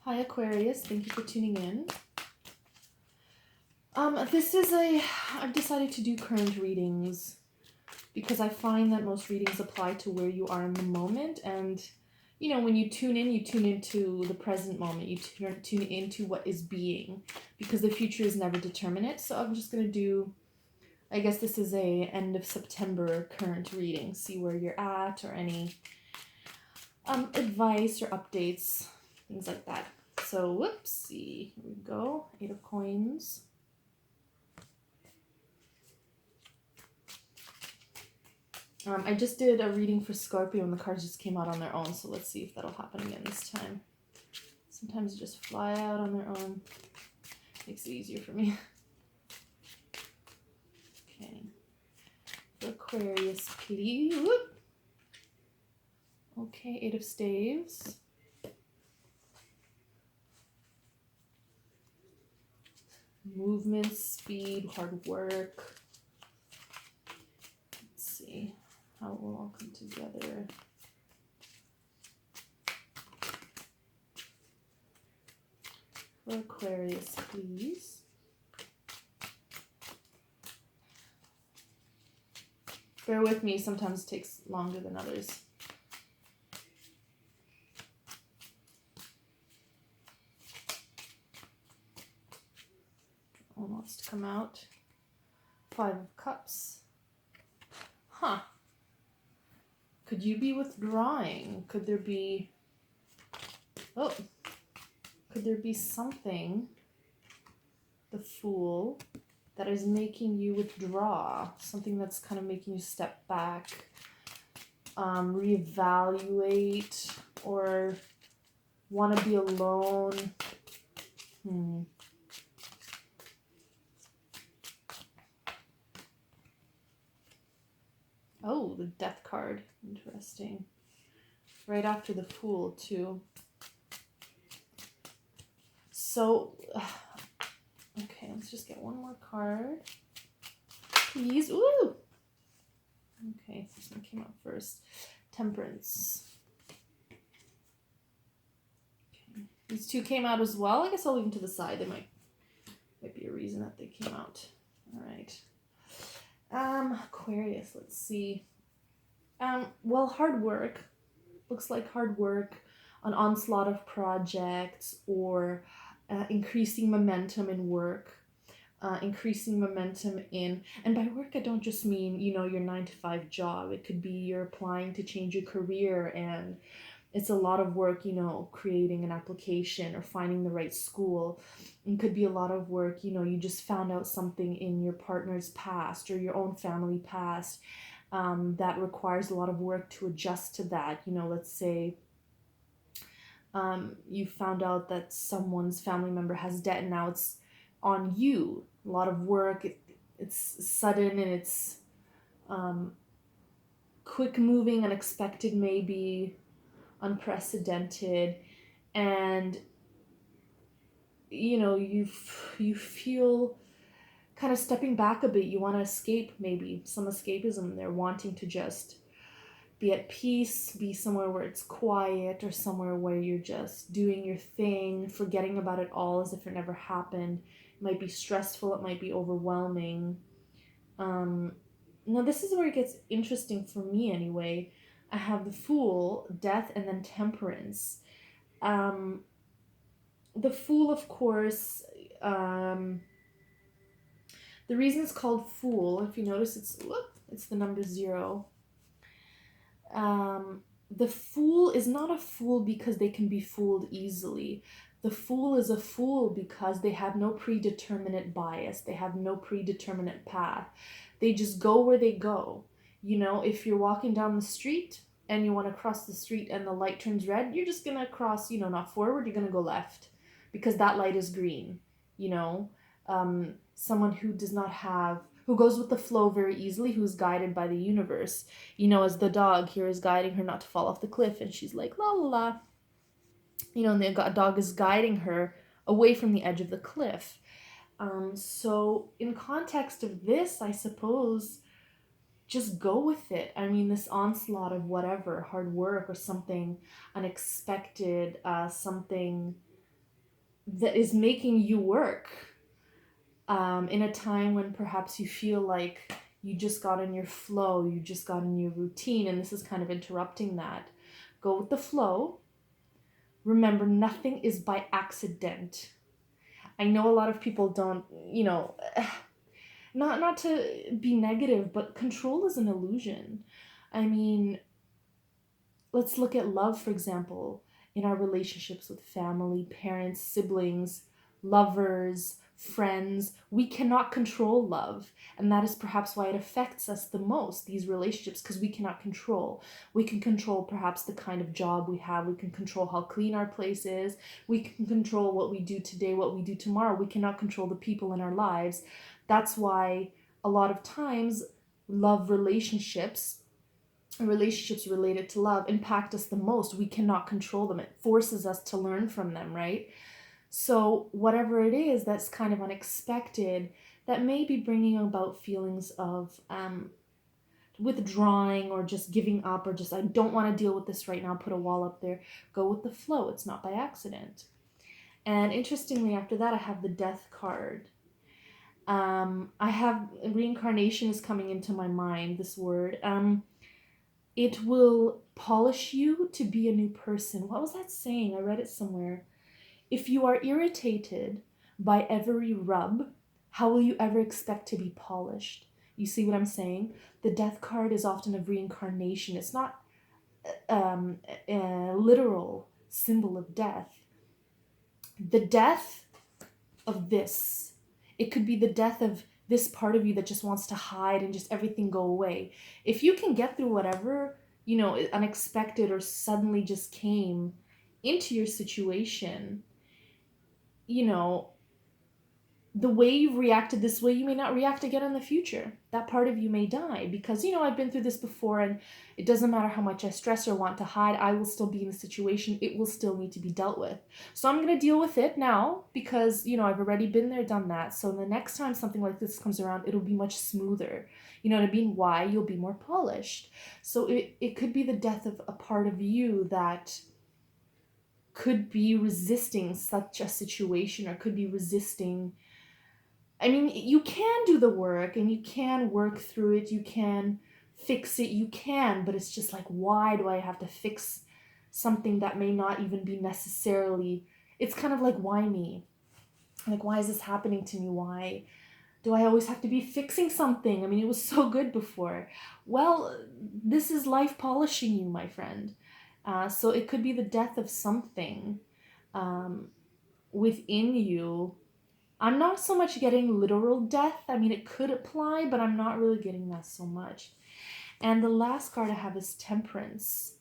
Hi Aquarius, thank you for tuning in. I've decided to do current readings because I find that most readings apply to where you are in the moment. And, you know, when you tune into the present moment. You tune into what is being, because the future is never determinate. So I'm just going to do, I guess this is a end of September current reading. See where you're at, or any advice or updates, things like that. So, whoopsie, here we go. 8 of coins. I just did a reading for Scorpio and the cards just came out on their own, so let's see if that'll happen again this time. Sometimes they just fly out on their own. Makes it easier for me. Okay. For Aquarius, pity. Whoop. Okay, 8 of staves. Movement, speed, hard work. Let's see how it will all come together. For Aquarius, please. Bear with me, sometimes it takes longer than others. Almost come out. 5 of Cups. Huh. Could you be withdrawing? Could there be... Oh. Could there be something, the Fool, that is making you withdraw? Something that's kind of making you step back, reevaluate, or want to be alone? Oh, the Death card. Interesting. Right after the Fool, too. So, okay, let's just get one more card. Please. Ooh! Okay, this one came out first. Temperance. Okay. These two came out as well. I guess I'll leave them to the side. They might be a reason that they came out. All right. Aquarius, let's see. Well, hard work. Looks like hard work, an onslaught of projects, or increasing momentum in work, increasing momentum in, and by work I don't just mean, you know, your 9-to-5 job. It could be you're applying to change your career and it's a lot of work, you know, creating an application or finding the right school. It could be a lot of work, you know, you just found out something in your partner's past or your own family past that requires a lot of work to adjust to that. You know, let's say you found out that someone's family member has debt and now it's on you. A lot of work, it's sudden and it's quick moving, unexpected, maybe unprecedented, and you know, you feel kind of stepping back a bit. You want to escape, maybe some escapism there, wanting to just be at peace, be somewhere where it's quiet, or somewhere where you're just doing your thing, forgetting about it all as if it never happened. It might be stressful, it might be overwhelming. Now this is where it gets interesting for me anyway. I have the Fool, Death, and then Temperance. The Fool, of course, the reason it's called Fool, if you notice, it's the number 0. The Fool is not a fool because they can be fooled easily. The Fool is a fool because they have no predeterminate bias. They have no predeterminate path. They just go where they go. You know, if you're walking down the street and you want to cross the street and the light turns red, you're just going to cross, you know, not forward, you're going to go left because that light is green, you know. Someone who does not have, who goes with the flow very easily, who's guided by the universe, you know, as the dog here is guiding her not to fall off the cliff, and she's like, la la la, you know, and the dog is guiding her away from the edge of the cliff. So in context of this, I suppose, just go with it. I mean, this onslaught of whatever, hard work or something unexpected, something that is making you work in a time when perhaps you feel like you just got in your flow, you just got in your routine, and this is kind of interrupting that. Go with the flow. Remember, nothing is by accident. I know a lot of people don't, not to be negative, but control is an illusion. I mean, let's look at love, for example, in our relationships with family, parents, siblings, lovers, friends. We cannot control love. And that is perhaps why it affects us the most, these relationships, because we cannot control. We can control perhaps the kind of job we have. We can control how clean our place is. We can control what we do today, what we do tomorrow. We cannot control the people in our lives. That's why a lot of times love relationships related to love impact us the most. We cannot control them. It forces us to learn from them, right? So whatever it is that's kind of unexpected, that may be bringing about feelings of withdrawing or just giving up, or just, I don't want to deal with this right now, put a wall up there. Go with the flow. It's not by accident. And interestingly, after that, I have the Death card. I have reincarnation is coming into my mind, this word. It will polish you to be a new person. What was that saying? I read it somewhere. If you are irritated by every rub, how will you ever expect to be polished? You see what I'm saying? The Death card is often of reincarnation. It's not a literal symbol of death. The death of this. It could be the death of this part of you that just wants to hide and just everything go away. If you can get through whatever, unexpected or suddenly just came into your situation, the way you've reacted this way, you may not react again in the future. That part of you may die because, I've been through this before, and it doesn't matter how much I stress or want to hide, I will still be in the situation. It will still need to be dealt with. So I'm going to deal with it now because, I've already been there, done that. So the next time something like this comes around, it'll be much smoother. You know what I mean? Why? You'll be more polished. So it could be the death of a part of you that could be resisting such a situation, or could be resisting. I mean, you can do the work and you can work through it. You can fix it. You can, but it's just like, why do I have to fix something that may not even be necessarily, it's kind of like, why me? Like, why is this happening to me? Why do I always have to be fixing something? I mean, it was so good before. Well, this is life polishing you, my friend. So it could be the death of something within you. I'm not so much getting literal death. I mean, it could apply, but I'm not really getting that so much. And the last card I have is Temperance.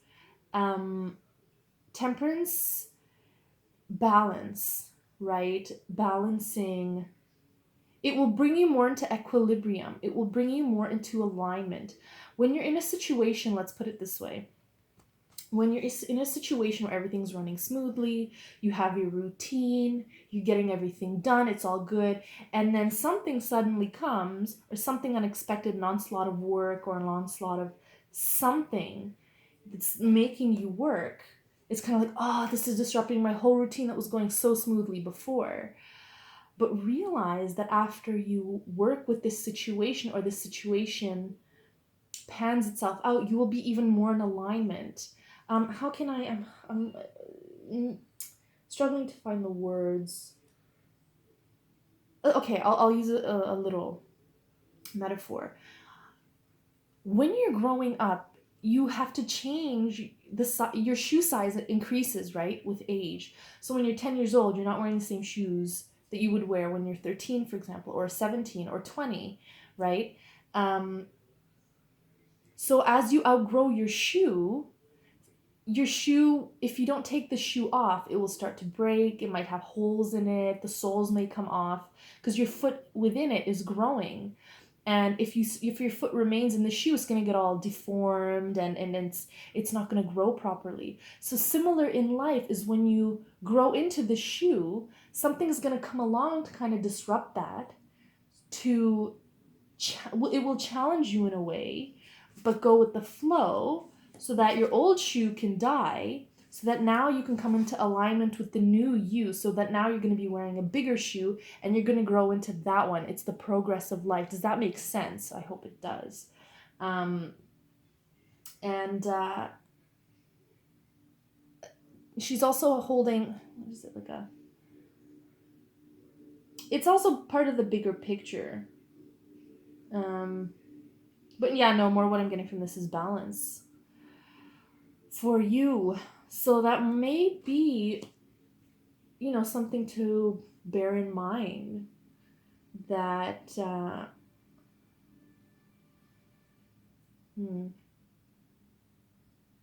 Temperance, balance, right? Balancing. It will bring you more into equilibrium. It will bring you more into alignment. When you're in a situation, let's put it this way. When you're in a situation where everything's running smoothly, you have your routine, you're getting everything done, it's all good, and then something suddenly comes, or something unexpected, an onslaught of work or an onslaught of something that's making you work, it's kind of like, oh, this is disrupting my whole routine that was going so smoothly before. But realize that after you work with this situation, or this situation pans itself out, you will be even more in alignment. How can I'm struggling to find the words. Okay, I'll use a little metaphor. When you're growing up, you have to change your shoe size increases, right, with age. So when you're 10 years old, you're not wearing the same shoes that you would wear when you're 13, for example, or 17 or 20, right? So as you outgrow your shoe, if you don't take the shoe off, it will start to break. It might have holes in it. The soles may come off because your foot within it is growing. And if your foot remains in the shoe, it's going to get all deformed, and it's not going to grow properly. So similar in life is when you grow into the shoe, something's going to come along to kind of disrupt that. It will challenge you in a way, but go with the flow, so that your old shoe can die, so that now you can come into alignment with the new you, so that now you're going to be wearing a bigger shoe and you're going to grow into that one. It's the progress of life. Does that make sense? I hope it does. And she's also holding, what is it, like a, it's also part of the bigger picture. But yeah, no, more what I'm getting from this is balance for you. So that may be, something to bear in mind, that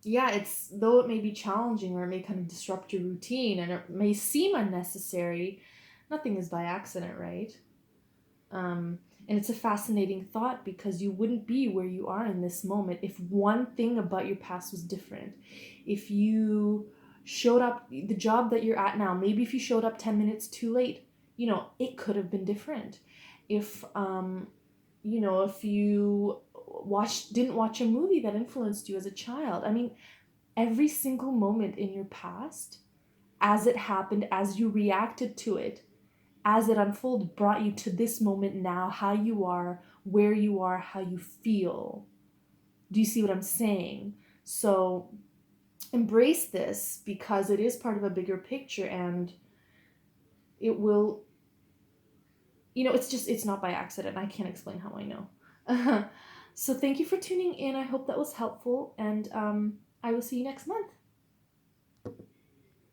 yeah, it's, though it may be challenging or it may kind of disrupt your routine and it may seem unnecessary, nothing is by accident, right? And it's a fascinating thought, because you wouldn't be where you are in this moment if one thing about your past was different. If you showed up, the job that you're at now, maybe if you showed up 10 minutes too late, it could have been different. If, if you didn't watch a movie that influenced you as a child. I mean, every single moment in your past, as it happened, as you reacted to it, as it unfolded, brought you to this moment now, how you are, where you are, how you feel. Do you see what I'm saying? So embrace this, because it is part of a bigger picture, and it will, it's not by accident. I can't explain how I know. So thank you for tuning in. I hope that was helpful, and I will see you next month.